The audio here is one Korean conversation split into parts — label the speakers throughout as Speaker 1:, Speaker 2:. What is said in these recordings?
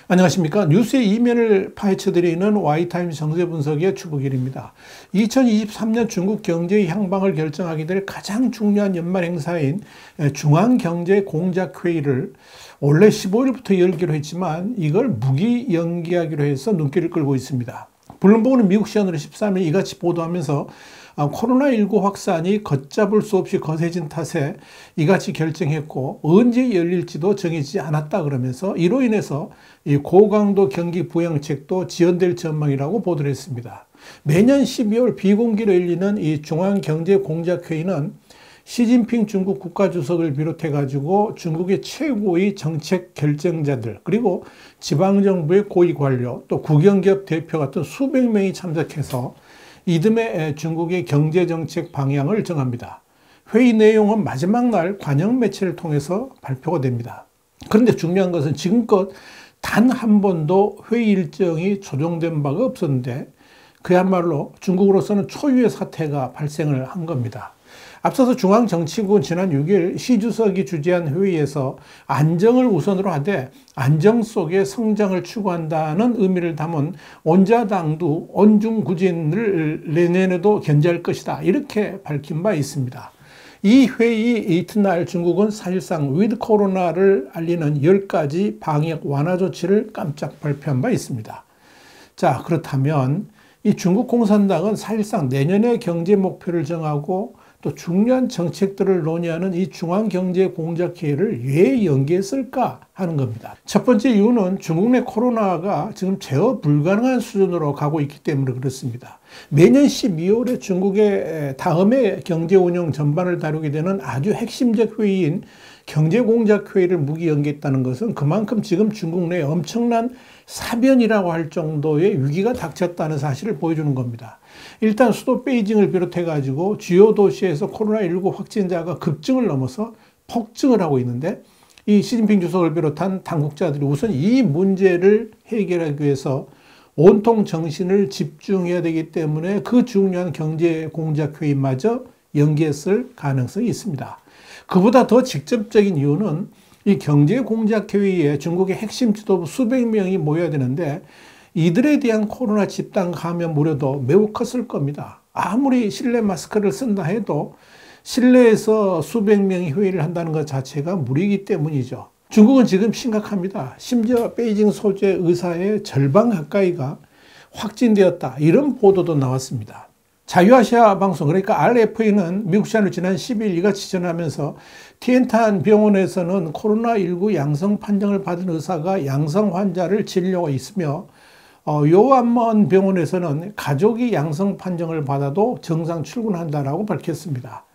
Speaker 1: 안녕하십니까. 뉴스의 이면을 파헤쳐드리는 Y타임즈 정세분석의 추부길입니다. 2023년 중국 경제의 향방을 결정하게 될 가장 중요한 연말 행사인 중앙경제공작회의를 원래 15일부터 열기로 했지만 이걸 무기 연기하기로 해서 눈길을 끌고 있습니다. 블룸버그는 미국 시간으로 13일 이같이 보도하면서 코로나19 확산이 걷잡을 수 없이 거세진 탓에 이같이 결정했고 언제 열릴지도 정해지지 않았다 그러면서 이로 인해서 이 고강도 경기 부양책도 지연될 전망이라고 보도를 했습니다. 매년 12월 비공개로 열리는 이 중앙경제공작회의는 시진핑 중국 국가주석을 비롯해 가지고 중국의 최고의 정책 결정자들 그리고 지방정부의 고위 관료 또 국영기업 대표 같은 수백 명이 참석해서 이듬해 중국의 경제정책 방향을 정합니다. 회의 내용은 마지막 날 관영 매체를 통해서 발표가 됩니다. 그런데 중요한 것은 지금껏 단 한 번도 회의 일정이 조정된 바가 없었는데 그야말로 중국으로서는 초유의 사태가 발생을 한 겁니다. 앞서서 중앙정치국은 지난 6일 시 주석이 주재한 회의에서 안정을 우선으로 하되 안정 속에 성장을 추구한다는 의미를 담은 온자당두 온중구진을 내년에도 견제할 것이다 이렇게 밝힌 바 있습니다. 이 회의 이튿날 중국은 사실상 위드 코로나를 알리는 10가지 방역 완화 조치를 깜짝 발표한 바 있습니다. 자, 그렇다면 이 중국 공산당은 사실상 내년의 경제 목표를 정하고 또 중요한 정책들을 논의하는 이 중앙경제공작회의를 왜 연기했을까 하는 겁니다. 첫 번째 이유는 중국 내 코로나가 지금 제어 불가능한 수준으로 가고 있기 때문에 그렇습니다. 매년 12월에 중국의 다음해 경제 운영 전반을 다루게 되는 아주 핵심적 회의인 경제공작회의를 무기 연기했다는 것은 그만큼 지금 중국 내에 엄청난 사변이라고 할 정도의 위기가 닥쳤다는 사실을 보여주는 겁니다. 일단 수도 베이징을 비롯해 가지고 주요 도시에서 코로나19 확진자가 급증을 넘어서 폭증을 하고 있는데 이 시진핑 주석을 비롯한 당국자들이 우선 이 문제를 해결하기 위해서 온통 정신을 집중해야 되기 때문에 그 중요한 경제공작회의마저 연기했을 가능성이 있습니다. 그보다 더 직접적인 이유는 이 경제공작회의에 중국의 핵심 지도부 수백 명이 모여야 되는데 이들에 대한 코로나 집단 감염 우려도 매우 컸을 겁니다. 아무리 실내 마스크를 쓴다 해도 실내에서 수백 명이 회의를 한다는 것 자체가 무리이기 때문이죠. 중국은 지금 심각합니다. 심지어 베이징 소재 의사의 절반 가까이가 확진되었다. 이런 보도도 나왔습니다. 자유아시아 방송 그러니까 RFA는 미국 시간으로 지난 10일 이같이 전하면서 티엔탄 병원에서는 코로나19 양성 판정을 받은 의사가 양성 환자를 진료하고 있으며 요한먼 병원에서는 가족이 양성 판정을 받아도 정상 출근한다라고 밝혔습니다.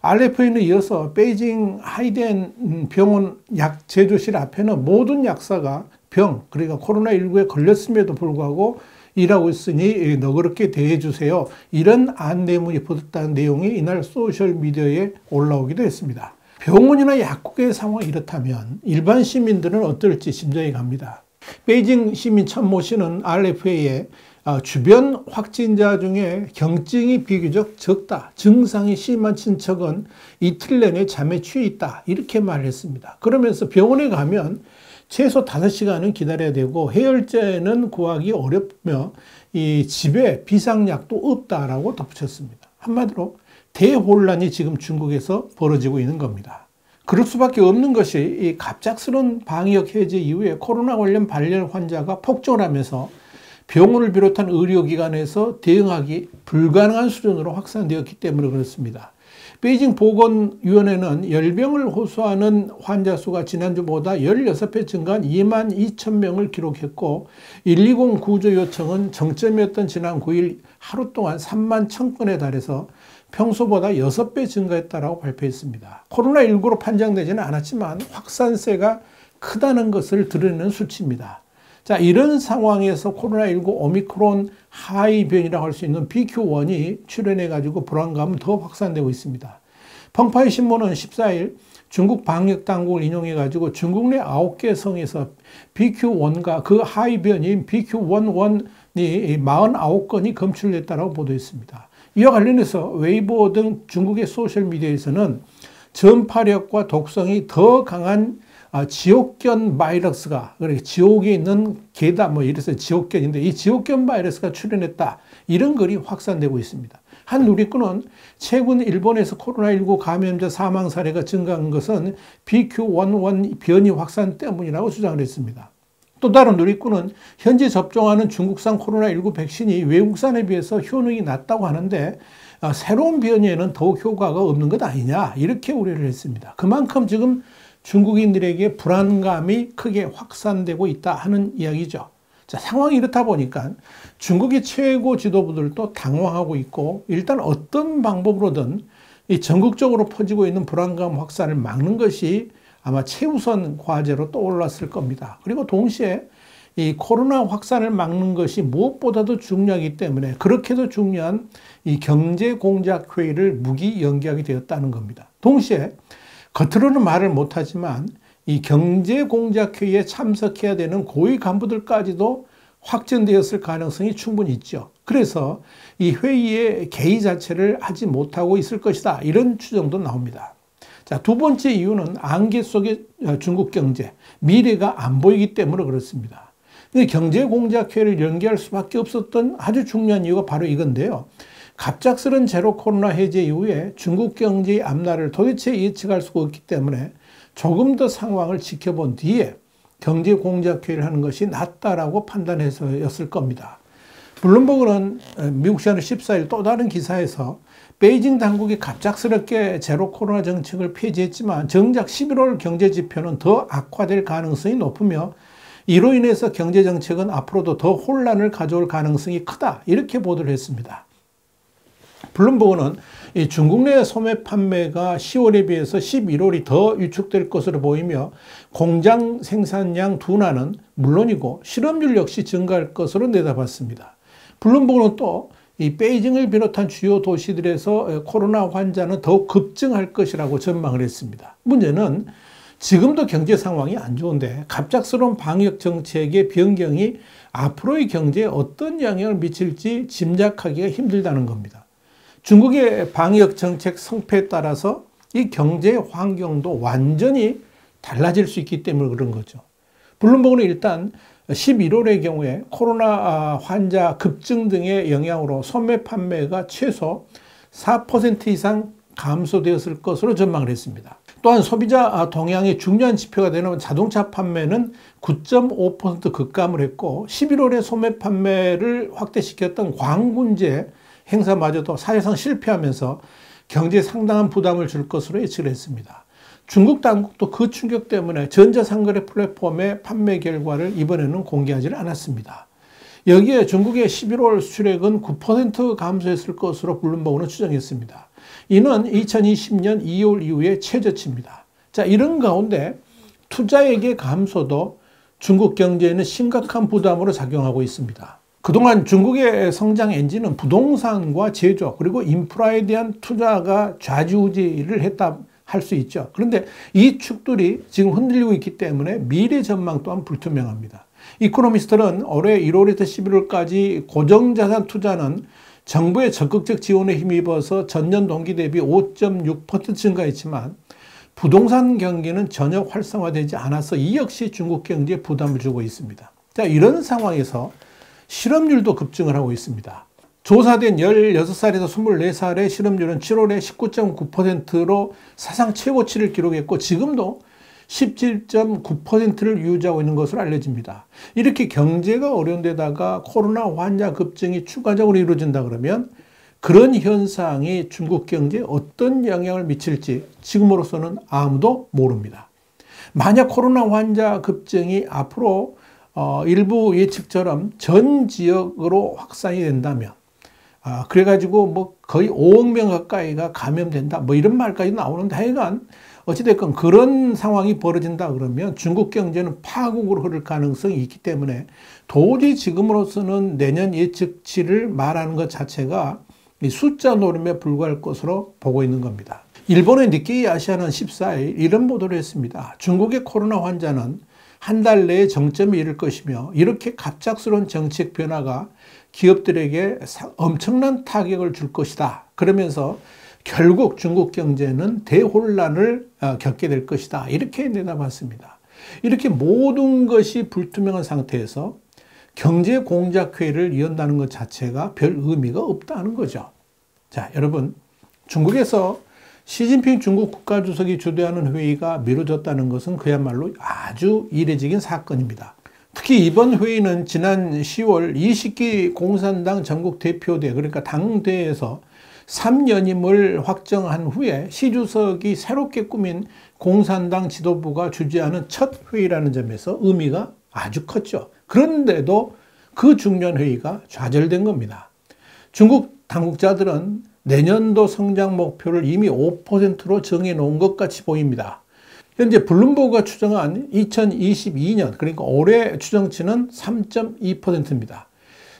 Speaker 1: RFA는 이어서 베이징 하이덴 병원 약 제조실 앞에는 모든 약사가 그러니까 코로나19에 걸렸음에도 불구하고 일하고 있으니 너그럽게 대해주세요. 이런 안내문이 붙었다는 내용이 이날 소셜미디어에 올라오기도 했습니다. 병원이나 약국의 상황이 이렇다면 일반 시민들은 어떨지 심장이 갑니다. 베이징 시민 천모 씨는 RFA에 주변 확진자 중에 경증이 비교적 적다. 증상이 심한 친척은 이틀 내내 잠에 취해 있다. 이렇게 말했습니다. 그러면서 병원에 가면 최소 5시간은 기다려야 되고 해열제는 구하기 어렵며 이 집에 비상약도 없다라고 덧붙였습니다. 한마디로 대혼란이 지금 중국에서 벌어지고 있는 겁니다. 그럴 수밖에 없는 것이 이 갑작스러운 방역 해제 이후에 코로나 관련 발열 환자가 폭증을 하면서 병원을 비롯한 의료기관에서 대응하기 불가능한 수준으로 확산되었기 때문에 그렇습니다. 베이징 보건위원회는 열병을 호소하는 환자 수가 지난주보다 16배 증가한 22,000명을 기록했고 120 구조 요청은 정점이었던 지난 9일 하루 동안 31,000건에 달해서 평소보다 6배 증가했다고 발표했습니다. 코로나19로 판정되지는 않았지만 확산세가 크다는 것을 드러내는 수치입니다. 자, 이런 상황에서 코로나19 오미크론 하이 변이라고 할 수 있는 BQ.1이 출현해가지고 불안감은 더 확산되고 있습니다. 펑파이 신문은 14일 중국 방역당국을 인용해가지고 중국 내 9개 성에서 BQ.1과 그 하이 변이인 BQ.11이 49건이 검출됐다고 보도했습니다. 이와 관련해서 웨이보 등 중국의 소셜미디어에서는 전파력과 독성이 더 강한 지옥견 바이러스가, 그러니까 지옥에 있는 개다, 이래서 지옥견인데 이 지옥견 바이러스가 출현했다, 이런 글이 확산되고 있습니다. 한 누리꾼은 최근 일본에서 코로나19 감염자 사망 사례가 증가한 것은 BQ.1.1 변이 확산 때문이라고 주장을 했습니다. 또 다른 누리꾼은 현재 접종하는 중국산 코로나19 백신이 외국산에 비해서 효능이 낮다고 하는데 새로운 변이에는 더욱 효과가 없는 것 아니냐, 이렇게 우려를 했습니다. 그만큼 지금 중국인들에게 불안감이 크게 확산되고 있다 하는 이야기죠. 자, 상황이 이렇다 보니까 중국의 최고 지도부들도 당황하고 있고, 일단 어떤 방법으로든 이 전국적으로 퍼지고 있는 불안감 확산을 막는 것이 아마 최우선 과제로 떠올랐을 겁니다. 그리고 동시에 이 코로나 확산을 막는 것이 무엇보다도 중요하기 때문에 그렇게도 중요한 이 경제공작회의를 무기 연기하게 되었다는 겁니다. 동시에 겉으로는 말을 못하지만 이 경제공작회의에 참석해야 되는 고위 간부들까지도 확정되었을 가능성이 충분히 있죠. 그래서 이 회의의 개의 자체를 하지 못하고 있을 것이다, 이런 추정도 나옵니다. 자, 두 번째 이유는 안개 속의 중국 경제, 미래가 안 보이기 때문에 그렇습니다. 경제공작회의를 연기할 수밖에 없었던 아주 중요한 이유가 바로 이건데요. 갑작스런 제로 코로나 해제 이후에 중국 경제의 앞날을 도대체 예측할 수가 없기 때문에 조금 더 상황을 지켜본 뒤에 경제공작회의를 하는 것이 낫다라고 판단해서였을 겁니다. 블룸버그는 미국 시간으로 14일 또 다른 기사에서 베이징 당국이 갑작스럽게 제로 코로나 정책을 폐지했지만 정작 11월 경제 지표는 더 악화될 가능성이 높으며 이로 인해서 경제 정책은 앞으로도 더 혼란을 가져올 가능성이 크다, 이렇게 보도를 했습니다. 블룸버그는 이 중국 내 소매 판매가 10월에 비해서 11월이 더 위축될 것으로 보이며 공장 생산량 둔화는 물론이고 실업률 역시 증가할 것으로 내다봤습니다. 블룸버그는 또 이 베이징을 비롯한 주요 도시들에서 코로나 환자는 더욱 급증할 것이라고 전망을 했습니다. 문제는 지금도 경제 상황이 안 좋은데 갑작스러운 방역 정책의 변경이 앞으로의 경제에 어떤 영향을 미칠지 짐작하기가 힘들다는 겁니다. 중국의 방역 정책 성패에 따라서 이 경제 환경도 완전히 달라질 수 있기 때문에 그런 거죠. 블룸버그는 일단 11월의 경우에 코로나 환자 급증 등의 영향으로 소매 판매가 최소 4% 이상 감소되었을 것으로 전망을 했습니다. 또한 소비자 동향의 중요한 지표가 되는 자동차 판매는 9.5% 급감을 했고 11월에 소매 판매를 확대시켰던 광군제 행사마저도 사실상 실패하면서 경제에 상당한 부담을 줄 것으로 예측을 했습니다. 중국 당국도 그 충격 때문에 전자상거래 플랫폼의 판매 결과를 이번에는 공개하지 않았습니다. 여기에 중국의 11월 수출액은 9% 감소했을 것으로 블룸버그는 추정했습니다. 이는 2020년 2월 이후의 최저치입니다. 자, 이런 가운데 투자액의 감소도 중국 경제에는 심각한 부담으로 작용하고 있습니다. 그동안 중국의 성장 엔진은 부동산과 제조 그리고 인프라에 대한 투자가 좌지우지를 했다 할 수 있죠. 그런데 이 축들이 지금 흔들리고 있기 때문에 미래 전망 또한 불투명합니다. 이코노미스트는 올해 1월에서 11월까지 고정자산 투자는 정부의 적극적 지원에 힘입어서 전년 동기 대비 5.6% 증가했지만 부동산 경기는 전혀 활성화되지 않아서 이 역시 중국 경제에 부담을 주고 있습니다. 자, 이런 상황에서 실업률도 급증을 하고 있습니다. 조사된 16살에서 24살의 실업률은 7월에 19.9%로 사상 최고치를 기록했고 지금도 17.9%를 유지하고 있는 것으로 알려집니다. 이렇게 경제가 어려운 데다가 코로나 환자 급증이 추가적으로 이루어진다 그러면 그런 현상이 중국 경제에 어떤 영향을 미칠지 지금으로서는 아무도 모릅니다. 만약 코로나 환자 급증이 앞으로 일부 예측처럼 전 지역으로 확산이 된다면 그래가지고 거의 5억 명 가까이가 감염된다 이런 말까지 나오는데 하여간 어찌됐건 그런 상황이 벌어진다 그러면 중국 경제는 파국으로 흐를 가능성이 있기 때문에 도저히 지금으로서는 내년 예측치를 말하는 것 자체가 숫자 노름에 불과할 것으로 보고 있는 겁니다. 일본의 니케이 아시아는 14일 이런 보도를 했습니다. 중국의 코로나 환자는 한 달 내에 정점에 이를 것이며 이렇게 갑작스러운 정책 변화가 기업들에게 엄청난 타격을 줄 것이다. 그러면서 결국 중국 경제는 대혼란을 겪게 될 것이다. 이렇게 내다봤습니다. 이렇게 모든 것이 불투명한 상태에서 경제 공작회의를 연다는 것 자체가 별 의미가 없다는 거죠. 자, 여러분, 중국에서 시진핑 중국 국가주석이 주도하는 회의가 미뤄졌다는 것은 그야말로 아주 이례적인 사건입니다. 특히 이번 회의는 지난 10월 20기 공산당 전국 대표대, 그러니까 당대에서 3연임을 확정한 후에 시 주석이 새롭게 꾸민 공산당 지도부가 주재하는 첫 회의라는 점에서 의미가 아주 컸죠. 그런데도 그 중요한 회의가 좌절된 겁니다. 중국 당국자들은 내년도 성장 목표를 이미 5%로 정해놓은 것 같이 보입니다. 현재 블룸버그가 추정한 2022년, 그러니까 올해 추정치는 3.2%입니다.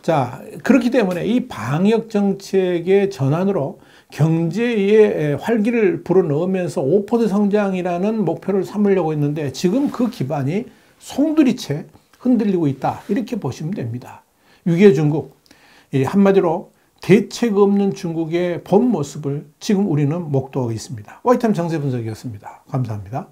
Speaker 1: 자, 그렇기 때문에 이 방역 정책의 전환으로 경제에 활기를 불어넣으면서 5% 성장이라는 목표를 삼으려고 했는데 지금 그 기반이 송두리째 흔들리고 있다. 이렇게 보시면 됩니다. 위기의 중국, 한마디로 대책 없는 중국의 본 모습을 지금 우리는 목도하고 있습니다. 와이타임 정세 분석이었습니다. 감사합니다.